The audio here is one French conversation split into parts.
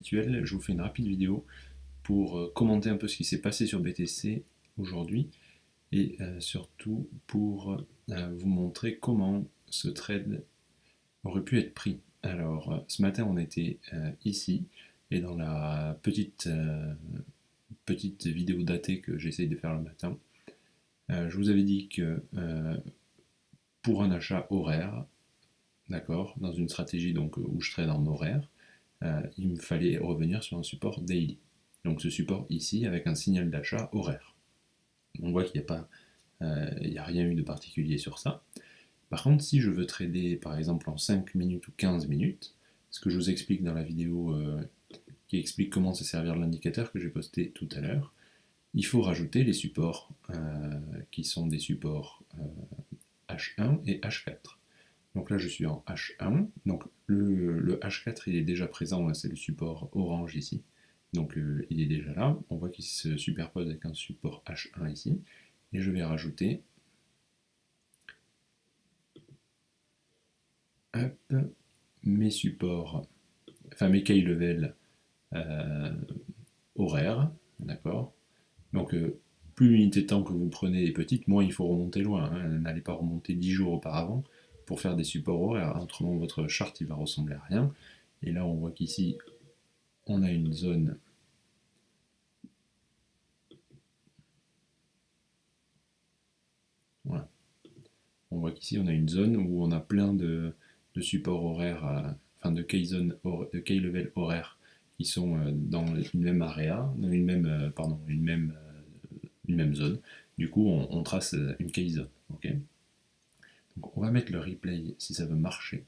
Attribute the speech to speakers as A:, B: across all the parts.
A: Je vous fais une rapide vidéo pour commenter un peu ce qui s'est passé sur BTC aujourd'hui et surtout pour vous montrer comment ce trade aurait pu être pris. Alors ce matin on était ici et dans la petite vidéo datée que j'essaye de faire le matin, je vous avais dit que pour un achat horaire, d'accord, dans une stratégie donc où je trade en horaire, il me fallait revenir sur un support daily. Donc ce support ici avec un signal d'achat horaire. On voit qu'il n'y a pas, il n'y a rien eu de particulier sur ça. Par contre, si je veux trader par exemple en 5 minutes ou 15 minutes, ce que je vous explique dans la vidéo qui explique comment se servir de l'indicateur que j'ai posté tout à l'heure, il faut rajouter les supports qui sont des supports H1 et H4. Donc là je suis en H1, donc le H4 il est déjà présent, c'est le support orange ici, donc il est déjà là, on voit qu'il se superpose avec un support H1 ici, et je vais rajouter hop, mes supports, enfin mes key level horaires, d'accord. Donc plus l'unité de temps que vous prenez est petite, moins il faut remonter loin, hein. N'allez pas remonter 10 jours auparavant pour faire des supports horaires, autrement votre chart il va ressembler à rien. Et là on voit qu'ici on a une zone voilà. On voit qu'ici on a une zone où on a plein de supports horaires, enfin de key level horaires qui sont dans une même area, dans une même zone. Du coup on trace une key zone. Okay, donc on va mettre le replay si ça veut marcher.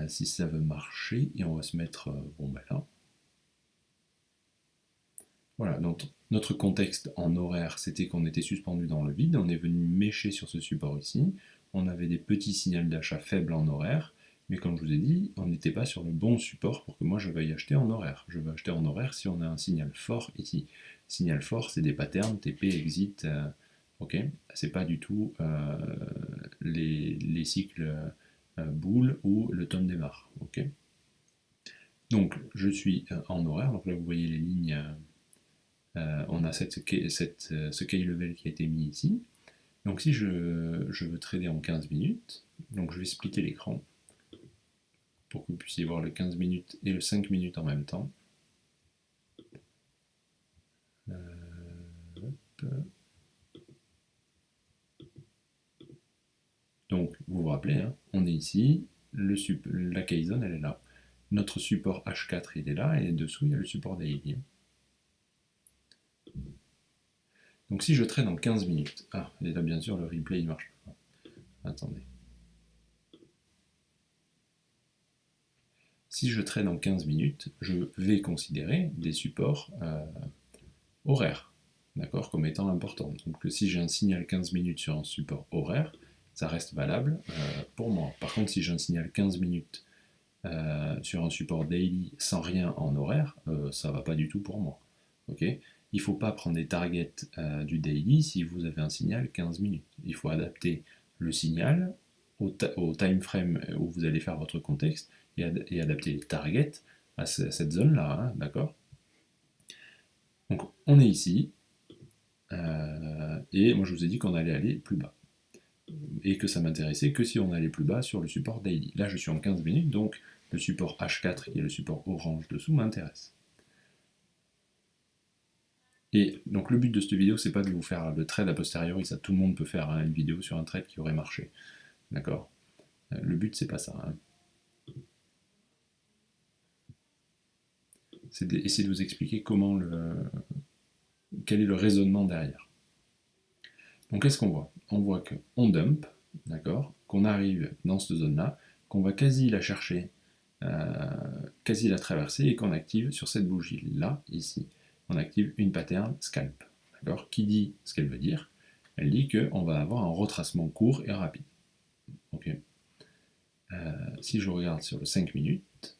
A: Si ça veut marcher, et on va se mettre bon ben là. Voilà, donc notre contexte en horaire, c'était qu'on était suspendu dans le vide, on est venu mécher sur ce support ici, on avait des petits signaux d'achat faibles en horaire, mais comme je vous ai dit, on n'était pas sur le bon support pour que moi je veuille acheter en horaire. Je veux acheter en horaire si on a un signal fort ici. Signal fort, c'est des patterns, TP, exit, ok. C'est pas du tout les cycles boule ou le tome démarre, ok. Donc je suis en horaire, donc là vous voyez les lignes. On a ce key level qui a été mis ici. Donc si je veux trader en 15 minutes, donc je vais splitter l'écran pour que vous puissiez voir le 15 minutes et le 5 minutes en même temps. Donc vous vous rappelez, hein, on est ici, la key zone elle est là, notre support H4 il est là, et dessous il y a le support daily. Donc si je trade en 15 minutes, et là bien sûr le replay il marche pas. Attendez. Si je trade en 15 minutes, je vais considérer des supports horaires, d'accord, comme étant importants. Donc si j'ai un signal 15 minutes sur un support horaire, ça reste valable pour moi. Par contre, si j'ai un signal 15 minutes sur un support daily sans rien en horaire, ça va pas du tout pour moi. Okay, il ne faut pas prendre des targets du daily si vous avez un signal 15 minutes. Il faut adapter le signal au time frame où vous allez faire votre contexte et adapter les targets à cette zone-là, hein, d'accord. Donc on est ici, et moi je vous ai dit qu'on allait aller plus bas. Et que ça m'intéressait que si on allait plus bas sur le support daily. Là je suis en 15 minutes, donc le support H4 qui est le support orange dessous m'intéresse. Et donc le but de cette vidéo, c'est pas de vous faire le trade a posteriori, ça tout le monde peut faire hein, une vidéo sur un trade qui aurait marché. D'accord. Le but c'est pas ça. Hein. C'est d'essayer de vous expliquer quel est le raisonnement derrière. Donc qu'est-ce qu'on voit? On voit qu'on dump, d'accord, qu'on arrive dans cette zone-là, qu'on va quasi la chercher, quasi la traverser et qu'on active sur cette bougie-là, ici, on active une pattern scalp. D'accord. Qui dit ce qu'elle veut dire? Elle dit qu'on va avoir un retracement court et rapide. Ok. Si je regarde sur le 5 minutes,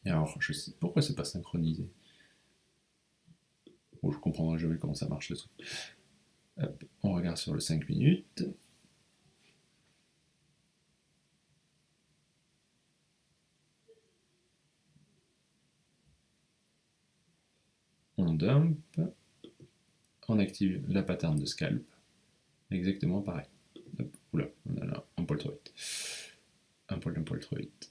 A: et alors je sais pourquoi c'est pas synchronisé. Bon, je comprendrai jamais comment ça marche le truc. Hop, on regarde sur le 5 minutes. on dump, on active la pattern de scalp, exactement pareil. Hop, oula, on a là un poil trop vite. Un poil trop vite.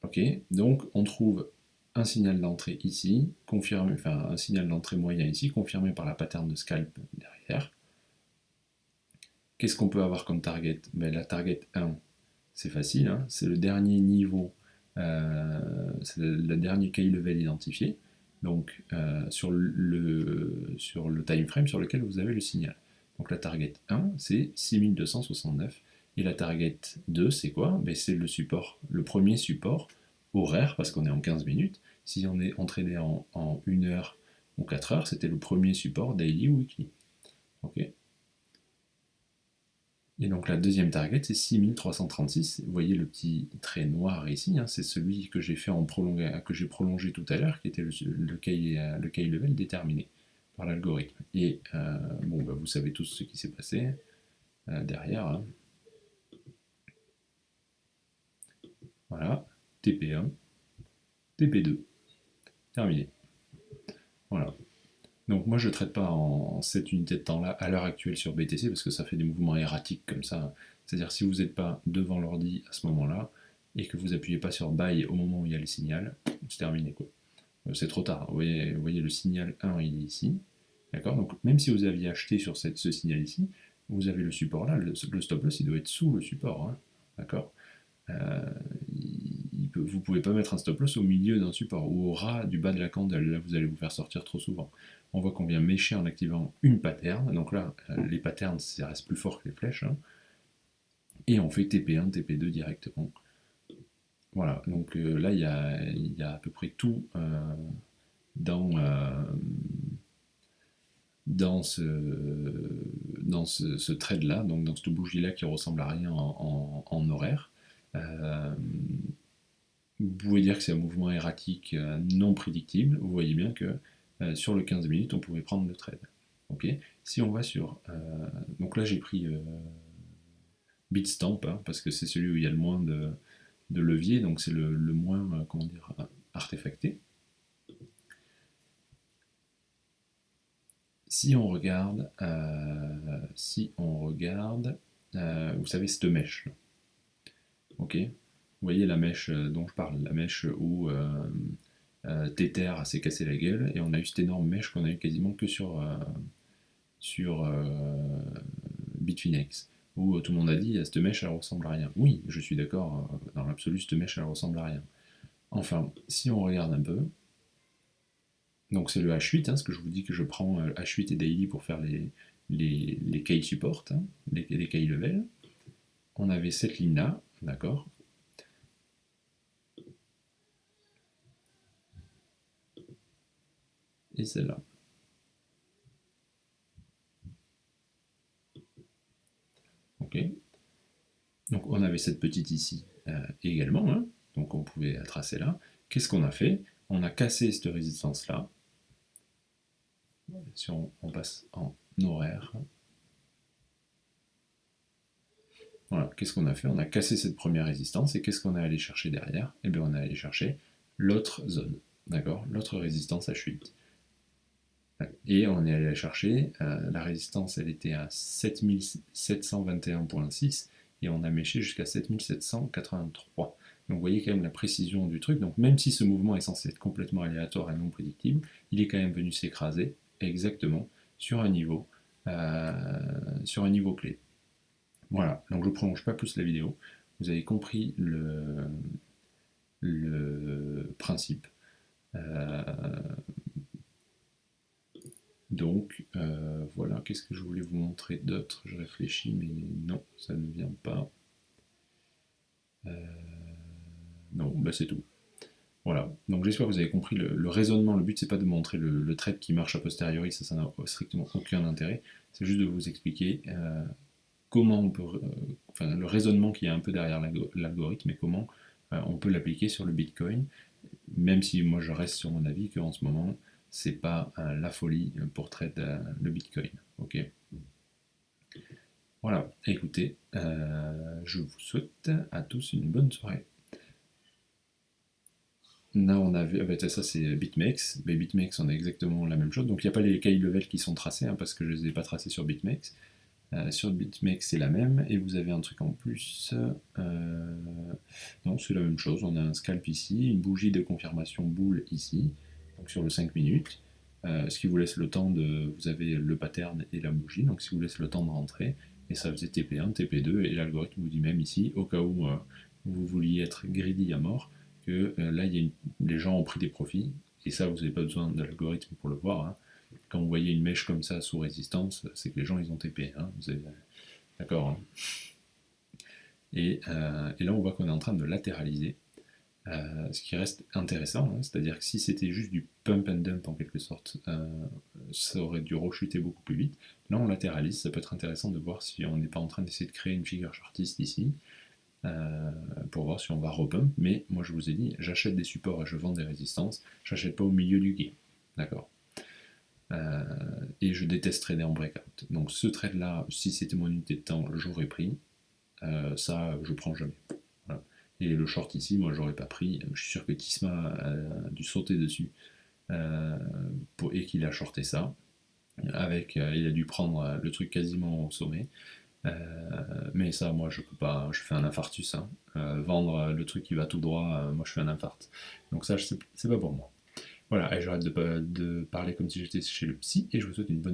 A: Ok, donc on trouve un signal d'entrée ici, confirmé, enfin un signal d'entrée moyen ici, confirmé par la pattern de scalp derrière. Qu'est-ce qu'on peut avoir comme target? Ben, la target 1, c'est facile, hein, c'est le dernier niveau, c'est le dernier key level identifié, donc sur le time frame sur lequel vous avez le signal. Donc la target 1, c'est 6269, et la target 2, c'est quoi? Ben, c'est le support, le premier support horaire, parce qu'on est en 15 minutes. Si on est entraîné en 1 heure ou 4 heures, c'était le premier support daily ou weekly. Ok. Et donc la deuxième target, c'est 6336. Vous voyez le petit trait noir ici, hein, c'est celui que j'ai fait que j'ai prolongé tout à l'heure, qui était le key level déterminé par l'algorithme. Et bon, bah, vous savez tous ce qui s'est passé derrière. Hein. Voilà, TP1, TP2, terminé. Voilà. Donc moi je ne traite pas en cette unité de temps-là à l'heure actuelle sur BTC parce que ça fait des mouvements erratiques comme ça. C'est-à-dire si vous n'êtes pas devant l'ordi à ce moment-là et que vous appuyez pas sur buy au moment où il y a le signal, c'est terminé quoi. C'est trop tard. Vous voyez le signal 1 il est ici. D'accord. Donc même si vous aviez acheté sur ce signal ici, vous avez le support là, le stop loss il doit être sous le support. Hein. D'accord. Vous ne pouvez pas mettre un stop loss au milieu d'un support ou au ras du bas de la candle, là vous allez vous faire sortir trop souvent. On voit qu'on vient mécher en activant une pattern, donc là les patterns ça reste plus fort que les flèches, hein. Et on fait TP1, TP2 directement. Voilà, donc là il y a à peu près tout dans, ce trade là, donc dans cette bougie là qui ressemble à rien en horaire. Vous pouvez dire que c'est un mouvement erratique non prédictible. Vous voyez bien que sur le 15 minutes, on pouvait prendre le trade. Okay. Si on va sur... donc là, j'ai pris Bitstamp, hein, parce que c'est celui où il y a le moins de levier, donc c'est le moins, comment dire, artefacté. Si on regarde, vous savez, cette mèche, ok. Vous voyez la mèche dont je parle, la mèche où Tether s'est cassé la gueule et on a eu cette énorme mèche qu'on a eu quasiment que sur Bitfinex où tout le monde a dit cette mèche elle ressemble à rien. Oui, je suis d'accord, dans l'absolu cette mèche elle ressemble à rien. Enfin, si on regarde un peu, donc c'est le H8, hein, ce que je vous dis que je prends H8 et Daily pour faire les key support, hein, les key level. On avait cette ligne là, d'accord. Et celle-là. Ok. Donc on avait cette petite ici également, hein, donc on pouvait la tracer là. Qu'est-ce qu'on a fait? On a cassé cette résistance-là. Si on passe en horaire. Voilà, qu'est-ce qu'on a fait? On a cassé cette première résistance et qu'est-ce qu'on est allé chercher derrière? Eh bien on est allé chercher l'autre zone, d'accord? L'autre résistance H8. Et on est allé chercher, la résistance elle était à 7721.6 et on a méché jusqu'à 7783. Donc vous voyez quand même la précision du truc. Donc même si ce mouvement est censé être complètement aléatoire et non prédictible, il est quand même venu s'écraser exactement sur un niveau clé. Voilà, donc je ne prolonge pas plus la vidéo. Vous avez compris le principe. Donc voilà, qu'est-ce que je voulais vous montrer d'autre? Je réfléchis, mais non, ça ne vient pas. Non, bah c'est tout. Voilà, donc j'espère que vous avez compris le raisonnement. Le but, c'est pas de montrer le trade qui marche a posteriori, ça n'a strictement aucun intérêt. C'est juste de vous expliquer comment on peut, enfin le raisonnement qu'il y a un peu derrière l'algorithme et comment on peut l'appliquer sur le Bitcoin, même si moi je reste sur mon avis qu'en ce moment, c'est pas la folie pour trade le Bitcoin. Ok. Voilà, écoutez, je vous souhaite à tous une bonne soirée. Là, on avait, ah bah, ça c'est BitMEX. Mais BitMEX, on a exactement la même chose. Donc il n'y a pas les key level qui sont tracés, hein, parce que je ne les ai pas tracés sur BitMEX. Sur BitMEX, c'est la même. Et vous avez un truc en plus. Non, c'est la même chose. On a un scalp ici, une bougie de confirmation boule ici, donc sur le 5 minutes. Ce qui vous laisse le temps de. Vous avez le pattern et la bougie, donc si vous laisse le temps de rentrer. Et ça faisait TP1, TP2, et l'algorithme vous dit même ici, au cas où vous vouliez être greedy à mort, que là, les gens ont pris des profits, et ça, vous n'avez pas besoin de l'algorithme pour le voir, hein. Quand vous voyez une mèche comme ça sous résistance, c'est que les gens, ils ont TP, hein. D'accord, hein. Et là, on voit qu'on est en train de latéraliser, ce qui reste intéressant, hein. C'est-à-dire que si c'était juste du pump and dump en quelque sorte, ça aurait dû rechuter beaucoup plus vite. Là, on latéralise, ça peut être intéressant de voir si on n'est pas en train d'essayer de créer une figure chartiste ici, pour voir si on va repump, mais moi je vous ai dit, j'achète des supports et je vends des résistances, j'achète pas au milieu du game, d'accord. Et je déteste trader en breakout. Donc ce trade là, si c'était mon unité de temps, j'aurais pris, ça je prends jamais. Voilà. Et le short ici, moi j'aurais pas pris, je suis sûr que Kisma a dû sauter dessus, et qu'il a shorté ça, il a dû prendre le truc quasiment au sommet. Mais ça, moi, je peux pas. Je fais un infarctus, hein. Vendre le truc qui va tout droit, moi, je fais un infart. Donc ça, c'est pas pour moi. Voilà, et j'arrête de parler comme si j'étais chez le psy, et je vous souhaite une bonne